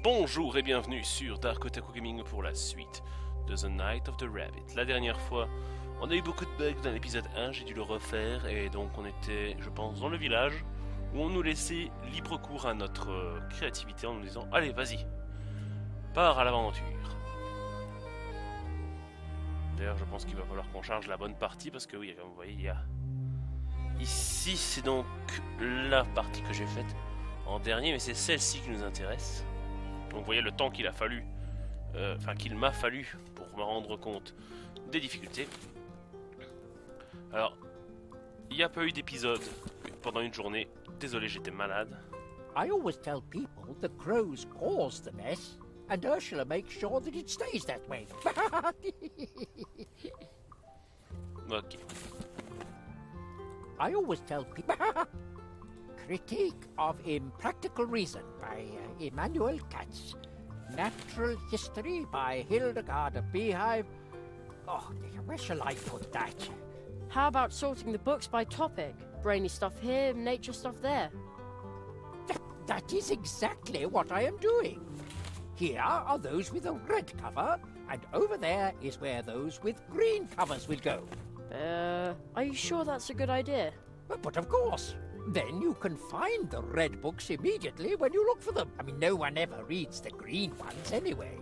Bonjour et bienvenue sur DarkOtaku Gaming pour la suite de The Night of the Rabbit. La dernière fois, on a eu beaucoup de bugs dans l'épisode 1, j'ai dû le refaire et donc on était, je pense, dans le village où on nous laissait libre cours à notre créativité en nous disant « Allez, vas-y, pars à l'aventure ». D'ailleurs, je pense qu'il va falloir qu'on charge la bonne partie parce que oui, comme vous voyez, il y a... Ici, c'est donc la partie que j'ai faite en dernier, mais c'est celle-ci qui nous intéresse. Donc vous voyez le temps qu'il a fallu, qu'il m'a fallu pour me rendre compte des difficultés. Alors, il n'y a pas eu d'épisode pendant une journée. Désolé, j'étais malade. I always tell people the crows cause the mess, and Ursula makes sure that it stays that way. Ok. I always tell people... Critique of Impractical Reason by Immanuel Katz. Natural History by Hildegard of Beehive. Oh, where shall I put that? How about sorting the books by topic? Brainy stuff here, nature stuff there. That is exactly what I am doing. Here are those with a red cover, and over there is where those with green covers will go. Are you sure that's a good idea? But of course. Then you can find the red books immediately when you look for them. I mean, no one ever reads the green ones anyway.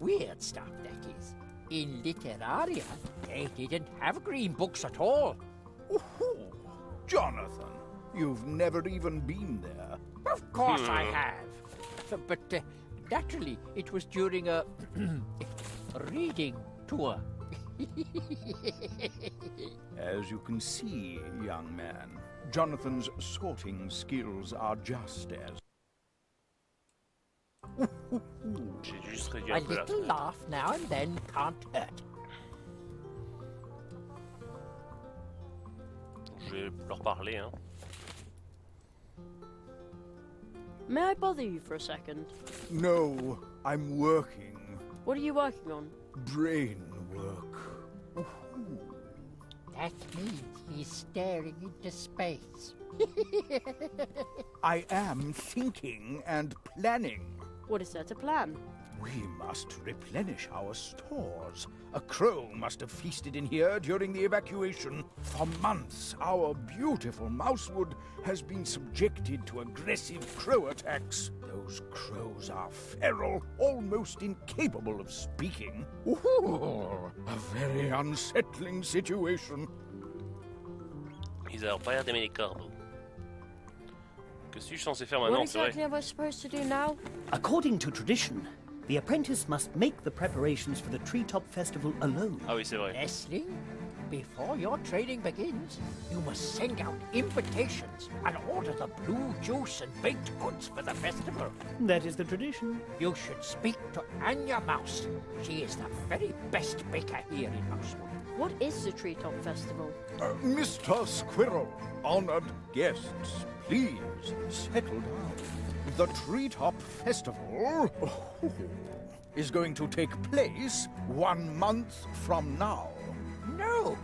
Weird stuff, that is. In Literaria, they didn't have green books at all. Ooh, Jonathan, you've never even been there. Of course I have. But naturally, it was during a reading tour. As you can see, young man, Jonathan's sorting skills are just as... J'ai juste réduit A un peu la little laugh now and then can't hurt. Je vais leur parler, hein. May I bother you for a second? No, I'm working. What are you working on? Brain work. That means he's staring into space. I am thinking and planning. What is there to plan? We must replenish our stores. A crow must have feasted in here during the evacuation. For months, our beautiful mousewood has been subjected to aggressive crow attacks. Those crows are feral, almost incapable of speaking. Ooh, a very unsettling situation. Ils n'ont pas l'air d'aimer les corbeaux. Que suis-je censé faire What maintenant, c'est vrai? exactly am I supposed to do now? According to tradition, the apprentice must make the preparations for the Treetop Festival alone. Ah oui, c'est vrai. Wrestling? Before your training begins, you must send out invitations and order the blue juice and baked goods for the festival. That is the tradition. You should speak to Anya Mouse. She is the very best baker here in Mousewood. What is the Treetop Festival? Mr. Squirrel, honored guests, please settle down. The Treetop Festival is going to take place 1 month from now. No.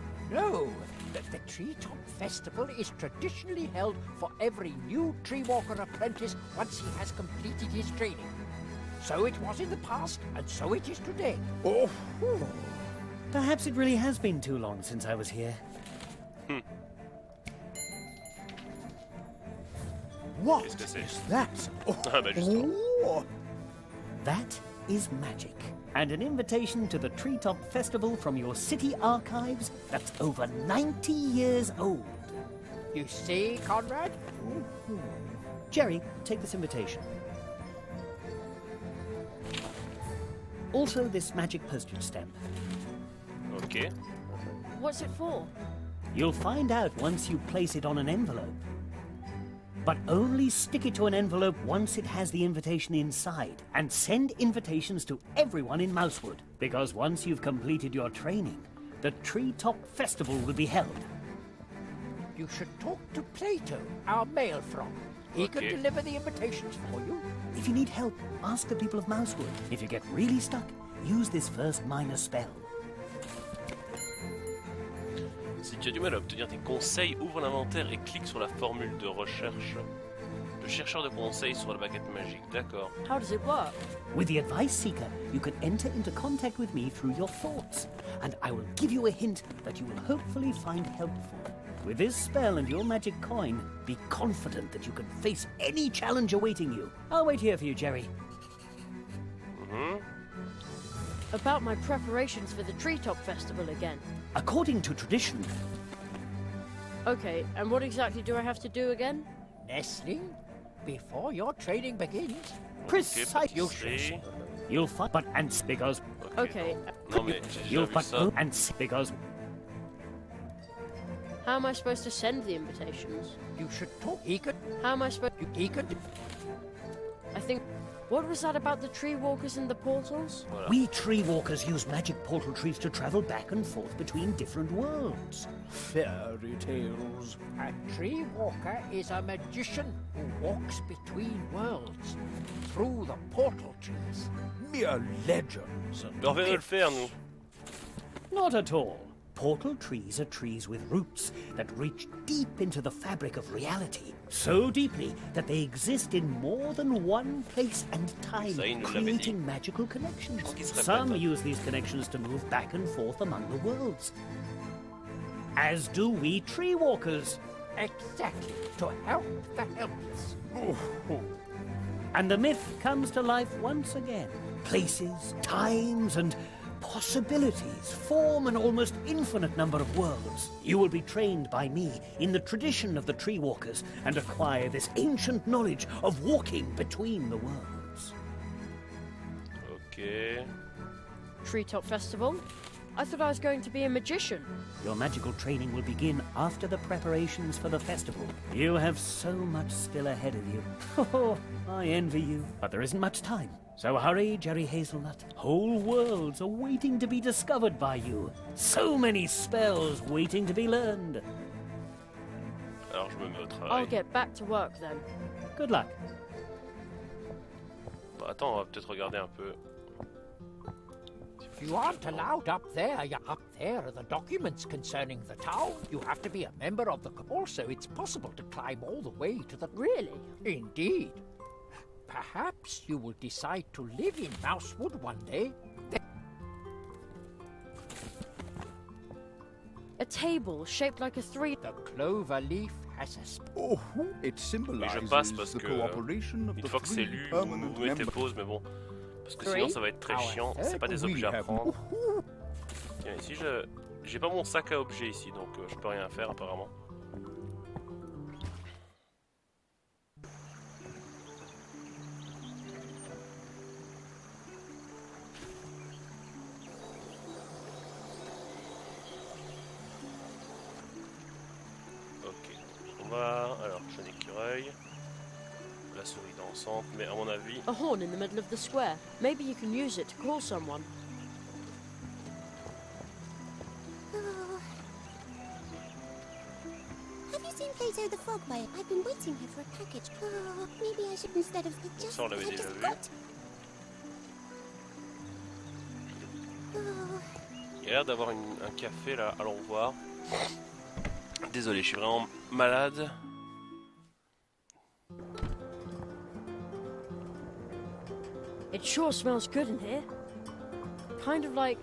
The Treetop Festival is traditionally held for every new tree walker apprentice once he has completed his training. So it was in the past, and so it is today. Oh, Perhaps it really has been too long since I was here. what Qu'est-ce que c'est? is that? Ah bah justement. Oh, That is magic. And an invitation to the Treetop Festival from your city archives that's over 90 years old. You see, Conrad? Jerry, take this invitation. Also this magic postage stamp. Ok. What's it for? You'll find out once you place it on an envelope. But only stick it to an envelope once it has the invitation inside, and send invitations to everyone in Mousewood, because once you've completed your training, the Treetop Festival will be held. You should talk to Plato, our mail frog. He can Okay. deliver the invitations for you. If you need help, ask the people of Mousewood. If you get really stuck, use this first minor spell. Si tu as du mal à obtenir des conseils, ouvre l'inventaire et clique sur la formule de recherche de chercheur de conseils sur la baguette magique, d'accord. How does it work? With the Advice Seeker, you can enter into contact with me through your thoughts, and I will give you a hint that you will hopefully find helpful. With this spell and your magic coin, be confident that you can face any challenge awaiting you. I'll wait here for you, Jerry. About my preparations for the Treetop Festival again. According to tradition, Okay, and what exactly do I have to do again? Nestling, before your training begins, precisely, you'll find but and because Okay, Non mais j'ai déjà you'll vu find ça. and because how am I supposed to send the invitations? you should talk. He could. How am I supposed... He could. I think... What was that about the tree walkers and the portals? we tree walkers use magic portal trees to travel back and forth between different worlds. Fairy tales. A tree walker is a magician who walks between worlds through the portal trees. Mere legends and On va le myths. faire, nous. Not at all. Portal trees are trees with roots that reach deep into the fabric of reality. So deeply that they exist in more than one place and time, Ça, il nous l'avait dit. creating magical connections. qu'il se répète, Some hein. use these connections to move back and forth among the worlds. As do we tree walkers. Exactly, to help the helpless. And the myth comes to life once again. Places, times, and possibilities form an almost infinite number of worlds. You will be trained by me in the tradition of the tree walkers and acquire this ancient knowledge of walking between the worlds. Ok. Treetop Festival? I thought I was going to be a magician. Your magical training will begin after the preparations for the festival. You have so much still ahead of you. Oh, I envy you. But there isn't much time. So hurry, Jerry Hazelnut. Whole worlds are waiting to be discovered by you. So many spells waiting to be learned. Alors je me mets au I'll travail. get back to work then. Good luck. Bah, attends, on va peut-être regarder un peu. You aren't allowed up there. You're up there are the documents concerning the town. You have to be a member of the... Also, it's possible to climb all the way to the... Really? Indeed. Perhaps you will decide to live in Mousewood one day. A table shaped like a three... The clover leaf has a... Oh, it Mais symbolizes je passe parce the que cooperation of une the fois que c'est three lu, permanent vous mettez members. pause, mais bon. Parce que Three? sinon ça va être très chiant. C'est pas des We objets à have- prendre. Tiens, ici j'ai pas mon sac à objets ici, donc je peux rien faire apparemment. Ok, on va. Alors, j'ai un écureuil. La souris dansante, mais à mon avis. A horn in the middle of the square. Maybe you can use it to call someone. Have you seen Plato the Frogway? I've been waiting here for a package. Oh, maybe I should instead of just... Ça, on l'avait I déjà just vu. got- Oh, Il y a l'air d'avoir un café là, allons voir. Désolé, je suis vraiment malade. It sure smells good in here. Kind of like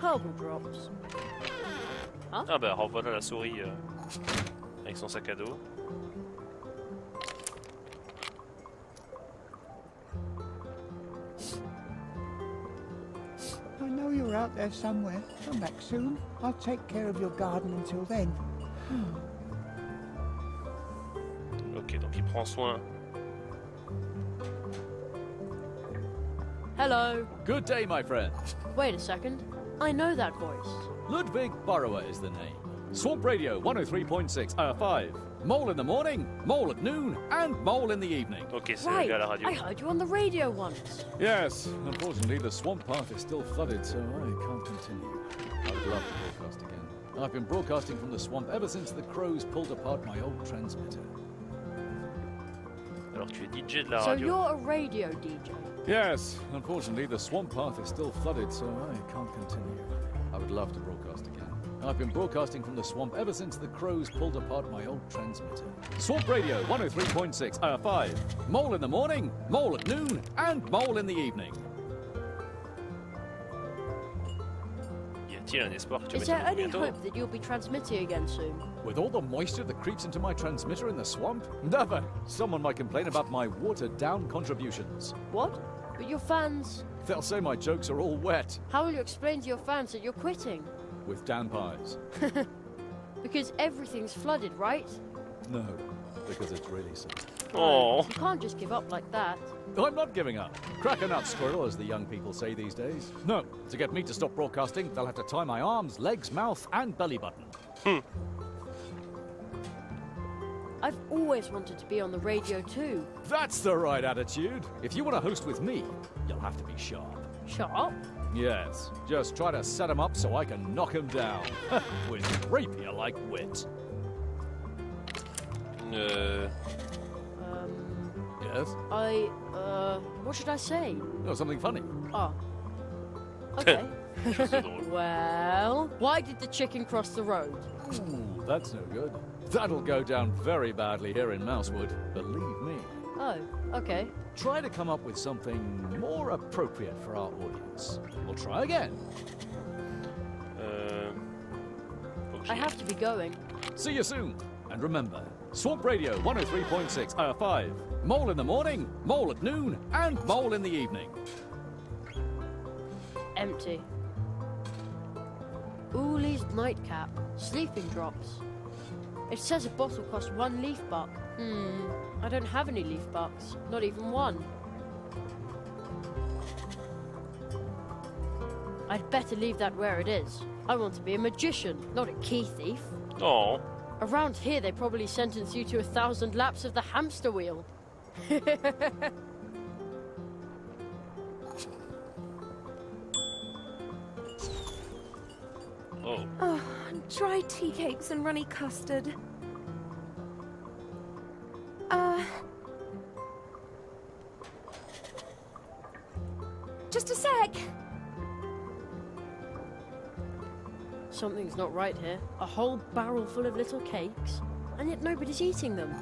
herbal drops. Ah bah revoilà la souris avec son sac à dos. I know you're out there somewhere. Come back soon. I'll take care of your garden until then. Ok, donc il prend soin. Hello. Good day, my friend. Wait a second. I know that voice. Ludwig Burrower is the name. Swamp Radio 103.6, 5. Mole in the morning, mole at noon, and mole in the evening. Ok, c'est le Right. gars à la radio. I heard you on the radio once. Yes, unfortunately, the swamp path is still flooded, so I can't continue. I would love to broadcast again. I've been broadcasting from the swamp ever since the crows pulled apart my old transmitter. Alors tu es DJ de la So radio. you're a radio DJ. Yes, unfortunately, the swamp path is still flooded, so I can't continue. I would love to broadcast again. I've been broadcasting from the swamp ever since the crows pulled apart my old transmitter. Swamp Radio 103.6, 5. Mole in the morning, mole at noon, and mole in the evening. Y a-t-il un espoir que tu Is vas there me any bientôt? hope that you'll be transmitting again soon? With all the moisture that creeps into my transmitter in the swamp? Never! Someone might complain about my watered-down contributions. What? But your fans... They'll say my jokes are all wet. How will you explain to your fans that you're quitting? With Dan pies. Because everything's flooded, right? No, because it's really sad. Oh. You can't just give up like that. I'm not giving up. Crack a nut, squirrel, as the young people say these days. No, to get me to stop broadcasting, they'll have to tie my arms, legs, mouth, and belly button. I've always wanted to be on the radio too. That's the right attitude. If you want to host with me, you'll have to be sharp. Sharp? Yes, just try to set him up so I can knock him down. With rapier-like wit. Yes? What should I say? Oh, something funny. Oh. Okay. Chose de drôle. Well, why did the chicken cross the road? Ooh, that's no good. That'll go down very badly here in Mousewood, believe me. Oh, okay. Try to come up with something more appropriate for our audience. We'll try again. Faut que I j'y have to be going. See you soon. And remember, Swamp Radio 103.6, 5. Mole in the morning, mole at noon, and mole in the evening. Empty. Oolie's nightcap. Sleeping drops. It says a bottle costs 1 leaf buck. I don't have any leaf bucks. Not even one. I'd better leave that where it is. I want to be a magician, not a key thief. Oh. Around here, they probably sentence you to 1,000 laps of the hamster wheel. Oh. Oh, dry tea cakes and runny custard. Just a sec. Something's not right here. A whole barrel full of little cakes, and yet nobody's eating them.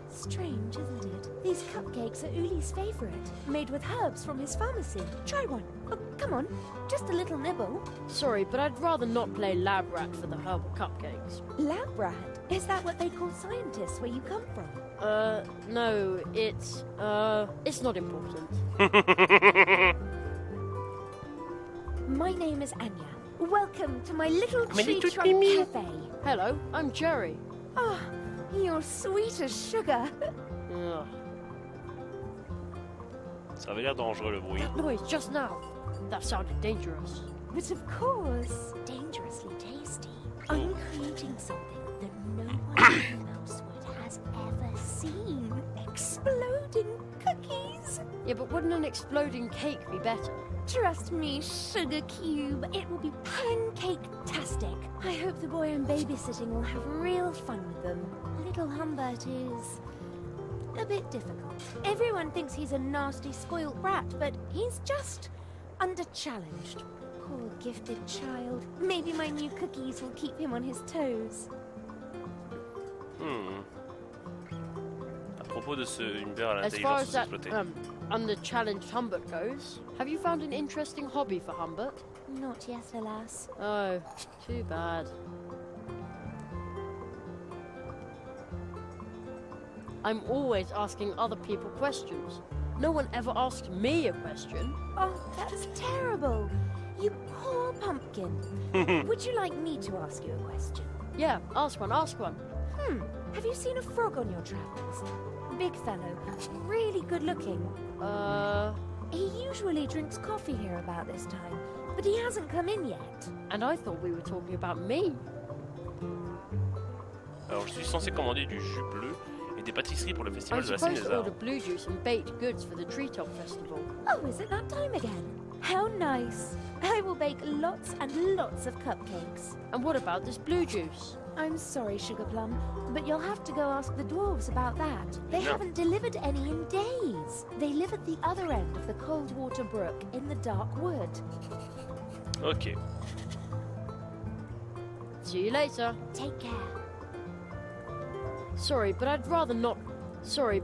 Strange, isn't it? These cupcakes are Uli's favorite, made with herbs from his pharmacy. Try one. Oh, come on, just a little nibble. Sorry, but I'd rather not play lab rat for the herbal cupcakes. Lab rat? Is that what they call scientists where you come from? No, it's not important. My name is Anya. Welcome to my little My tree little trunk Timmy. cafe. Hello, I'm Jerry. Oh, you're sweet as sugar. Ugh. Ça avait l'air dangereux le bruit. That noise just now. That sounded dangerous. But of course, dangerously tasty. I'm creating something that no one in Mousewood has ever seen. Exploding cookies. Yeah, but wouldn't an exploding cake be better? Trust me, Sugar Cube, it will be pancake-tastic. I hope the boy I'm babysitting will have real fun with them. Little Humbert is a bit difficult. Everyone thinks he's a nasty, spoiled brat, but he's just under-challenged. Poor gifted child. Maybe my new cookies will keep him on his toes. À propos de ce univers à As far l'intelligence as that exploitée. under-challenged Humbert goes, have you found an interesting hobby for Humbert? Not yet, alas. Oh, too bad. I'm always asking other people questions. No one ever asked me a question. Oh, that's terrible. You poor pumpkin. Would you like me to ask you a question? Yeah, ask one, ask one. Have you seen a frog on your travels? Big fellow, really good looking. He usually drinks coffee here about this time, but he hasn't come in yet. And I thought we were talking about me. Alors je suis censé commander du jus bleu et des pâtisseries pour le festival I'm de la supposed to order Cine-des-Arts. blue juice and baked goods for the Treetop Festival. Oh, is it that time again? How nice. I will bake lots and lots of cupcakes. And what about this blue juice? I'm sorry, Sugar Plum, but you'll have to go ask the dwarves about that. They No. haven't delivered any in days. They live at the other end of the Coldwater Brook in the Dark Wood. Ok. See you later. Take care. Sorry, but I'd rather not. Sorry.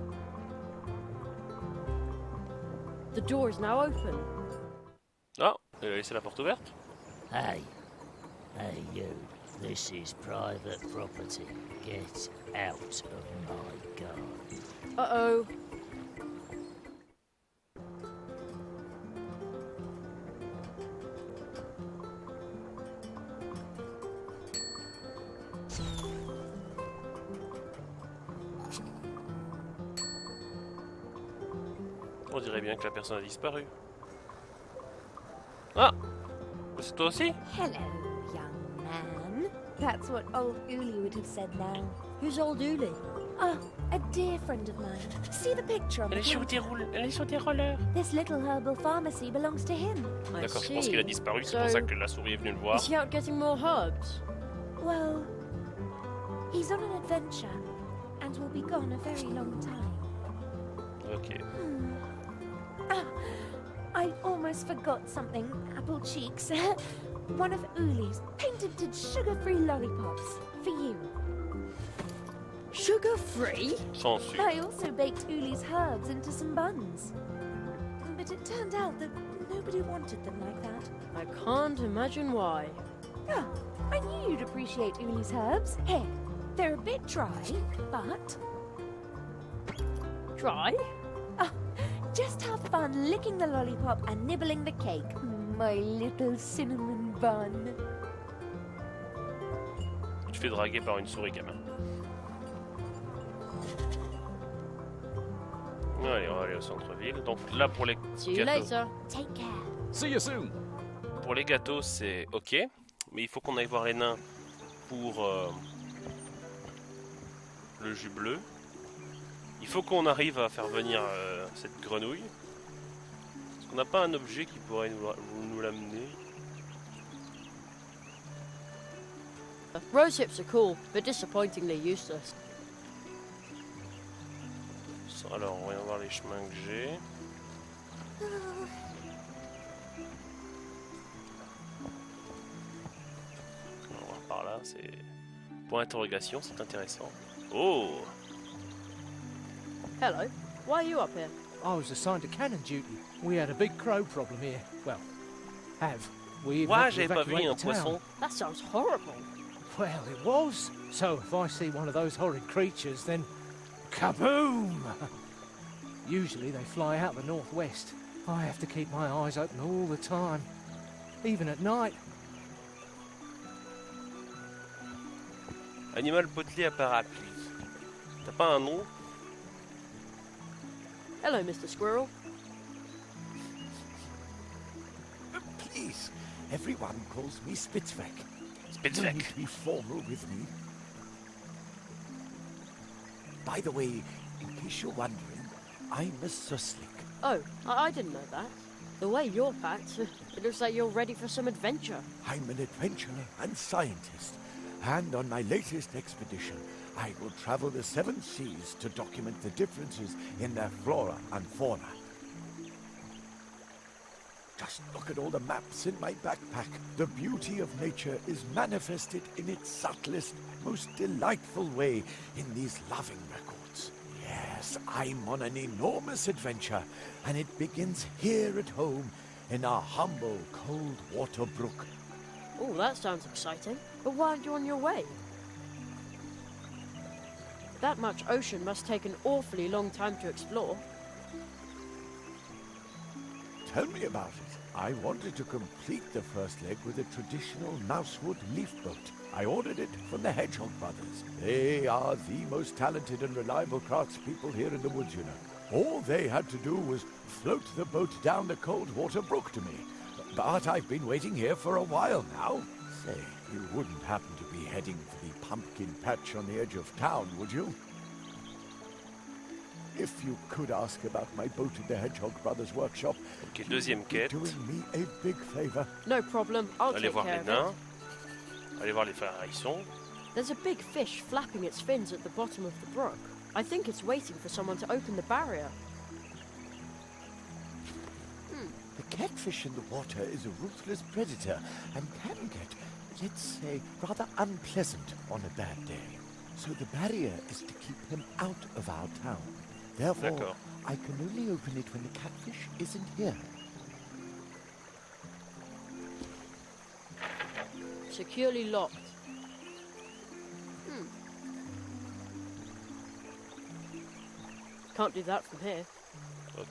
The door is now open. Ah, il a laissé la porte ouverte. Hey. Hey, you. This is private property. Get out of my garden. Uh-oh. On dirait bien que la personne a disparu. Ah, c'est toi aussi? Hello, young man. That's what old Uli would have said now. Who's old Uli? Ah, a dear friend of mine. See the picture on the front? Elle est sur des rollers. This little herbal pharmacy belongs to him. I D'accord, je see. pense qu'il a disparu, c'est pour So, ça que la souris est venue le voir. is he out getting more herbs? Well, he's on an adventure and will be gone a very long time. Ok. Ah, I almost forgot something, Apple Cheeks. One of Uli's patented sugar-free lollipops for you. Sugar-free? Sans sucre. I also baked Uli's herbs into some buns. But it turned out that nobody wanted them like that. I can't imagine why. Ah, I knew you'd appreciate Uli's herbs. Here, they're a bit dry, but Dry? just have fun licking the lollipop and nibbling the cake. My little cinnamon bun. Tu te fais draguer par une souris, gamin. Allez, on va aller au centre-ville. Donc là, pour les See you gâteaux, later. Take care. See you soon. pour les gâteaux, c'est ok. Mais il faut qu'on aille voir les nains pour le jus bleu. Il faut qu'on arrive à faire venir cette grenouille. Est-ce qu'on n'a pas un objet qui pourrait nous l'amener? Rose hips are cool, but disappointingly useless. Alors, on va voir les chemins que j'ai. On va voir par là, c'est... Point d'interrogation, c'est intéressant. Oh! Hello. Why are you up here? I was assigned to cannon duty. We had a big crow problem here. Well, have. We Ouais, had to j'avais pas vu evacuate un the town. poisson. That sounds horrible. Well, it was. So if I see one of those horrid creatures, then kaboom! Usually they fly out the northwest. I have to keep my eyes open all the time, even at night. Animal potelé à parapluie. T'as pas un nom? Hello, Mr. Squirrel. Please, everyone calls me Spitzvek. You Spitzvek. need to be formal with me. By the way, in case you're wondering, I'm a Suslik. Oh, I didn't know that. The way you're packed, it looks like you're ready for some adventure. I'm an adventurer and scientist, and on my latest expedition, I will travel the 7 seas to document the differences in their flora and fauna. Just look at all the maps in my backpack. The beauty of nature is manifested in its subtlest, most delightful way in these loving records. Yes, I'm on an enormous adventure, and it begins here at home in our humble cold water brook. Oh, that sounds exciting. But why aren't you on your way? That much ocean must take an awfully long time to explore. Tell me about it. I wanted to complete the first leg with a traditional mousewood leaf boat. I ordered it from the Hedgehog brothers. They are the most talented and reliable craftspeople here in the woods, you know. All they had to do was float the boat down the cold water brook to me. But I've been waiting here for a while now. Say, you wouldn't happen to be heading for the pumpkin patch on the edge of town, would you? If you could ask about my boat in the Hedgehog Brothers workshop, Ok, deuxième you'd quête. be doing me a big favor. No problem, I'll Allez take voir care les of nains. it. Allez voir les frères Harrison. There's a big fish flapping its fins at the bottom of the brook. I think it's waiting for someone to open the barrier. The catfish in the water is a ruthless predator and can get, let's say, rather unpleasant on a bad day. So the barrier is to keep him out of our town. Therefore, I can only open it when the catfish isn't here. Securely locked. Can't do that from here. Ok.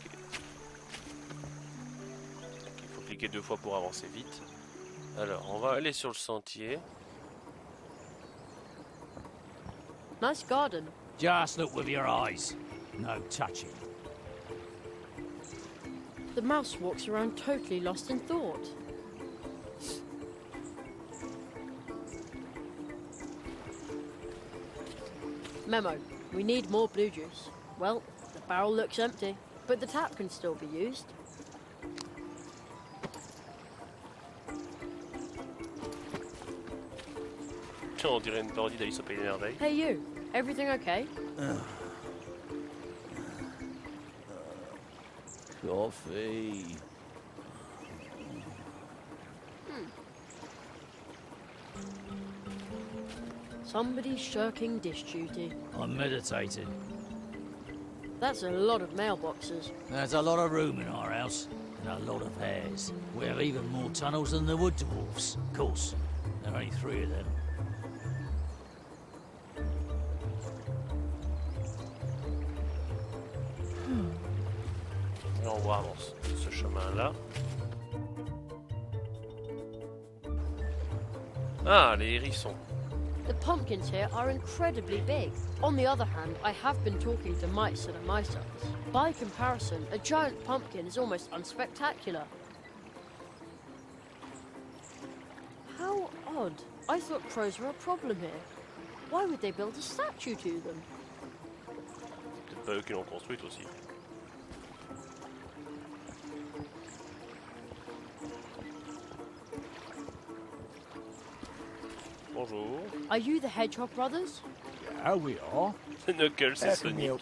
Il faut cliquer 2 fois pour avancer vite. Alors, on va aller sur le sentier. Nice garden. Just look with your eyes. No touching. The mouse walks around totally lost in thought. Memo. We need more blue juice. Well, the barrel looks empty, but the tap can still be used. On dirait une parodie d'Alice au Pays des Merveilles. Hey you, everything okay? Coffee. Somebody's shirking dish duty. I'm meditating. That's a lot of mailboxes. There's a lot of room in our house, and a lot of hairs. We have even more tunnels than the wood dwarfs. Of course, there are only 3 of them. Et on va avancer ce chemin-là. Ah, les hérissons. The pumpkins here are incredibly big. On the other hand, I have been talking to mice that are mice. By comparison, a giant pumpkin is almost unspectacular. How odd. I thought crows were a problem here. Why would they build a statue to them? Peut-être pas eux qui l'ont construite aussi. Bonjour. Are you the Hedgehog brothers? Yeah, we are. Knuckles, c'est Sonic.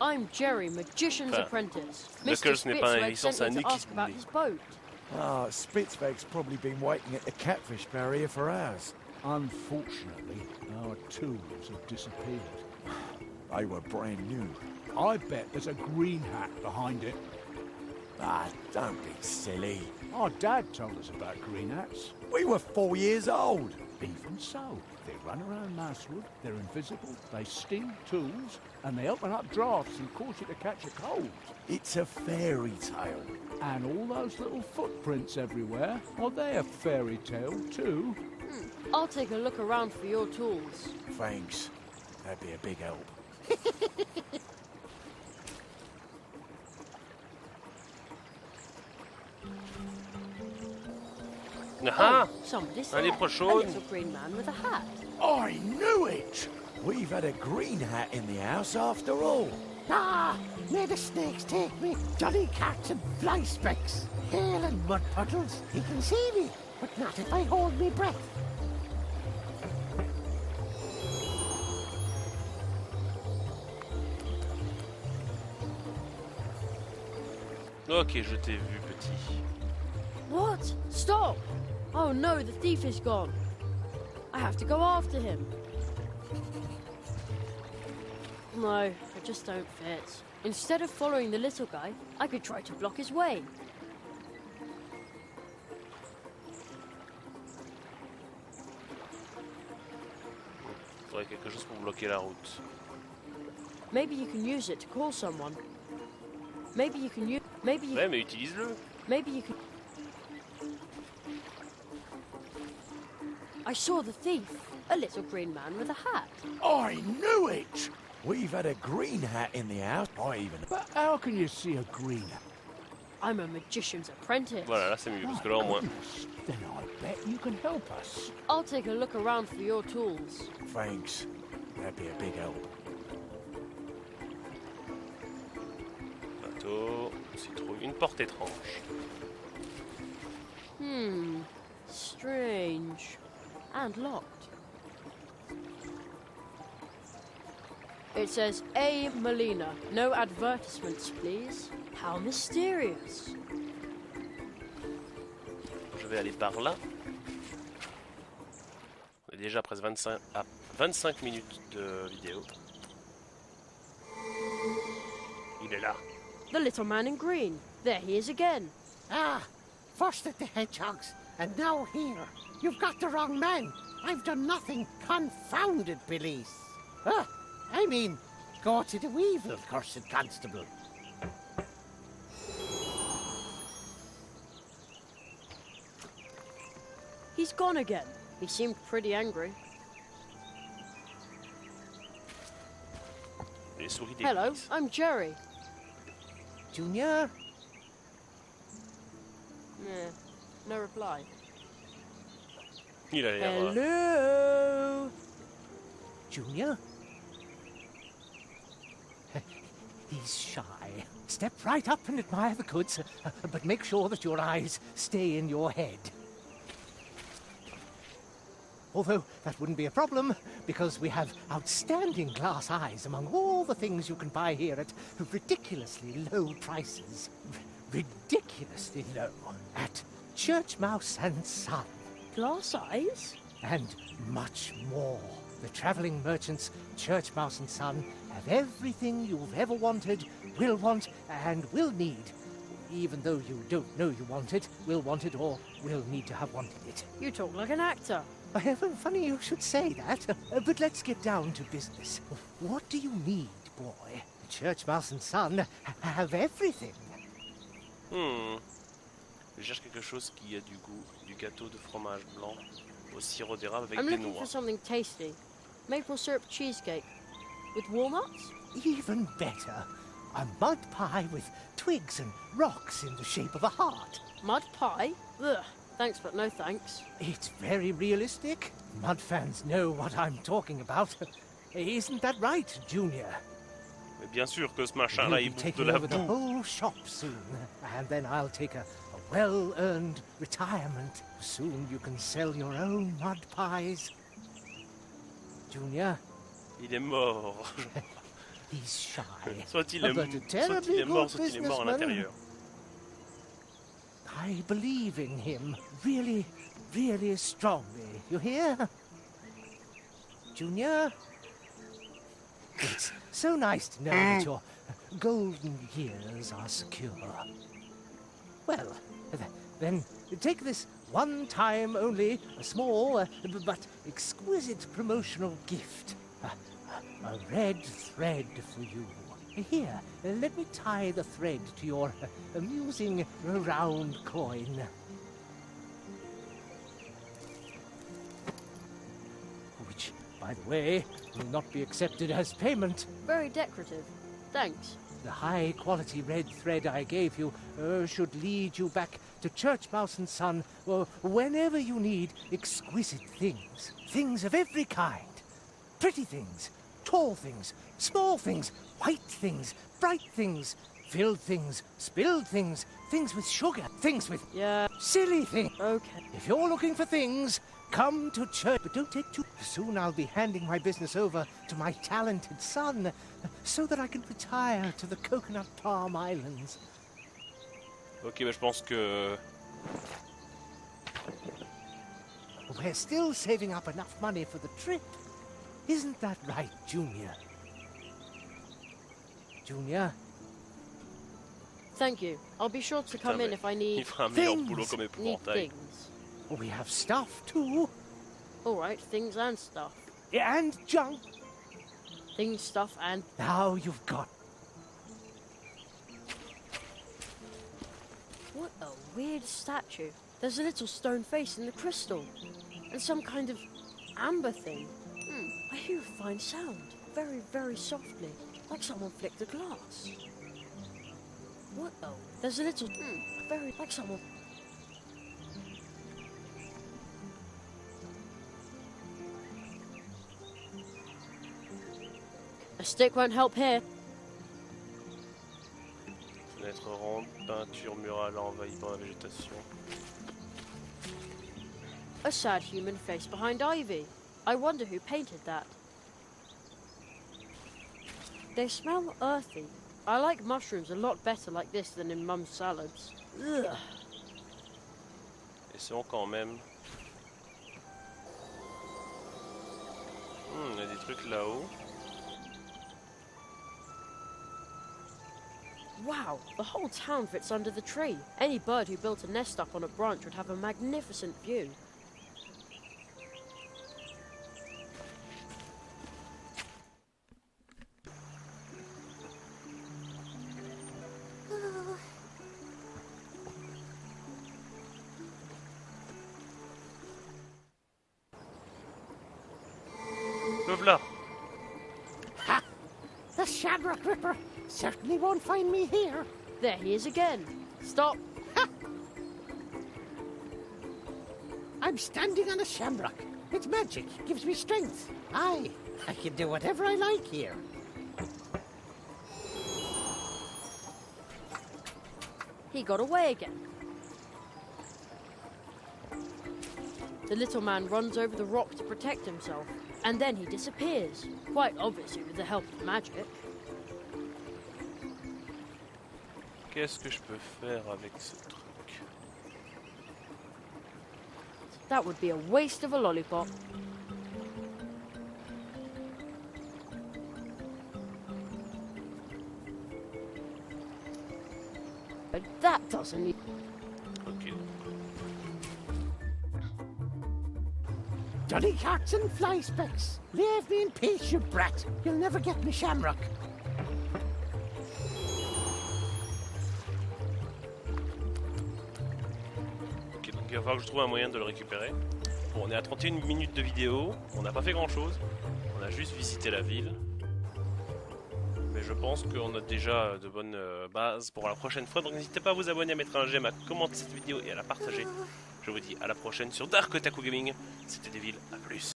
I'm Jerry, magician's apprentice. Knuckles n'est pas un hérisson, Spitzweg c'est un sent me to Nicky ask about his boat. Ah, Spitzweg's probably been waiting at the catfish barrier for hours. Unfortunately, our tools have disappeared. They were brand new. I bet there's a green hat behind it. Ah, don't be silly. Our dad told us about green hats. We were 4 years old. Even so, they run around Mousewood, they're invisible, they steal tools, and they open up drafts and cause you to catch a cold. It's a fairy tale. And all those little footprints everywhere, are they a fairy tale too? I'll take a look around for your tools. Thanks. That'd be a big help. Ah! Somebody's Un there. lépreux A jaune. little green man with a hat. I knew it! We've had a green hat in the house after all. Ah, may the snakes take me, jolly cats and fly specks, hail and mud puddles. He can see me, but not if I hold me breath. Ok, je t'ai vu, petit. What? Stop! Oh no, the thief is gone. I have to go after him. No, I just don't fit. Instead of following the little guy, I could try to block his way. Faudrait quelque chose pour bloquer la route. Maybe you can use it to call someone. Maybe you can use... Maybe you... Ouais, mais utilise-le. Maybe you can... I saw the thief. A little green man with a hat. I knew it! We've had a green hat in the house. But how can you see a green hat? I'm a magician's apprentice. Voilà, là c'est mieux, parce que là au moins... Then I bet you can help us. I'll take a look around for your tools. Thanks. That'd be a big help. Bateau, citrouille, une porte étrange. Strange. And locked. It says A. Molina. No advertisements, please. How mysterious. devait aller par là. On est déjà à presque 25 minutes de vidéo. Il est là. The little man in green. There he is again. Ah, first at the hedgehogs, and now here. You've got the wrong man. I've done nothing. Confounded police. I mean, go to the Weevil, cursed constable. He's gone again. He seemed pretty angry. Les souris des Hello, polices. I'm Jerry. Junior? Yeah, no reply. Il a l'air... Hello? Junior? He's shy. Step right up and admire the goods, but make sure that your eyes stay in your head. Although that wouldn't be a problem, because we have outstanding glass eyes among all the things you can buy here at ridiculously low prices. Ridiculously low. At Church Mouse and Son. Glass eyes? And much more. The travelling merchants, Church Mouse and Son, have everything you've ever wanted, will want, and will need. Even though you don't know you want it, will want it, or will need to have wanted it. You talk like an actor. Funny you should say that, but let's get down to business. What do you need, boy? Church Mouse and Son have everything. Je cherche quelque chose qui a du goût, du gâteau de fromage blanc au sirop d'érable avec I'm des looking noix. for something tasty. Maple syrup cheesecake. With walnuts? Even better. A mud pie with twigs and rocks in the shape of a heart. Mud pie? Ugh, thanks but no thanks. It's very realistic. Mud fans know what I'm talking about. Isn't that right, Junior? Mais bien sûr que ce machin-là, We'll il be bouffe de taking la over the boue. whole shop soon, and then I'll take a well-earned retirement. Soon you can sell your own mud pies. Junior? Il est mort. He's shy. Soit il est But a terribly mort, good soit il est mort à businessman. l'intérieur. I believe in him. Really, really strongly. You hear? Junior? It's so nice to know that your golden years are secure. Well, then take this one time only, a small but exquisite promotional gift. A red thread for you. Here, let me tie the thread to your amusing round coin. Which, by the way, will not be accepted as payment. Very decorative. Thanks. The high-quality red thread I gave you should lead you back to Church Mouse and Son whenever you need exquisite things. Things of every kind. Pretty things, tall things, small things, white things, bright things, filled things, spilled things, things with sugar, things with silly things. Okay. If you're looking for things, come to church, but don't take too... Soon I'll be handing my business over to my talented son, so that I can retire to the Coconut Palm Islands. Ok, mais je pense que... We're still saving up enough money for the trip. Isn't that right, Junior? Junior? Thank you. I'll be sure to come in if I need... Il fera un meilleur boulot comme Need épouvantail. things. We have stuff, too. Alright, things and stuff. And junk. Things, stuff, and... Now you've got... What a weird statue. There's a little stone face in the crystal. And some kind of amber thing. I hear a fine sound. Very, very softly. Like someone flicked the glass. What? Oh, there's a little... very... like someone... A stick won't help here. Fenêtre ronde, peinture murale envahie par la végétation. A sad human face behind ivy. I wonder who painted that. They smell earthy. I like mushrooms a lot better like this than in Mum's salads. Ugh. Essayons quand même. Il y a des trucs là-haut. Wow, the whole town fits under the tree. Any bird who built a nest up on a branch would have a magnificent view. Le voilà. Ha! The Shamrock Ripper certainly won't find me here. There he is again. Stop. Ha! I'm standing on a shamrock. Its magic gives me strength. I can do whatever I like here. He got away again. The little man runs over the rock to protect himself, and then he disappears, quite obviously with the help of magic. Qu'est-ce que je peux faire avec ce truc? That would be a waste of a lollipop. But that doesn't need... Ok. Dolly carts and fly specks. Leave me in peace, you brat. You'll never get me shamrock. Ok, donc il va falloir que je trouve un moyen de le récupérer. Bon, on est à 31 minutes de vidéo, on n'a pas fait grand chose. On a juste visité la ville. Mais je pense qu'on a déjà de bonnes bases pour la prochaine fois. Donc n'hésitez pas à vous abonner, à mettre un j'aime, à commenter cette vidéo et à la partager. Je vous dis à la prochaine sur DarkOtaku Gaming. C'était Ville, à plus.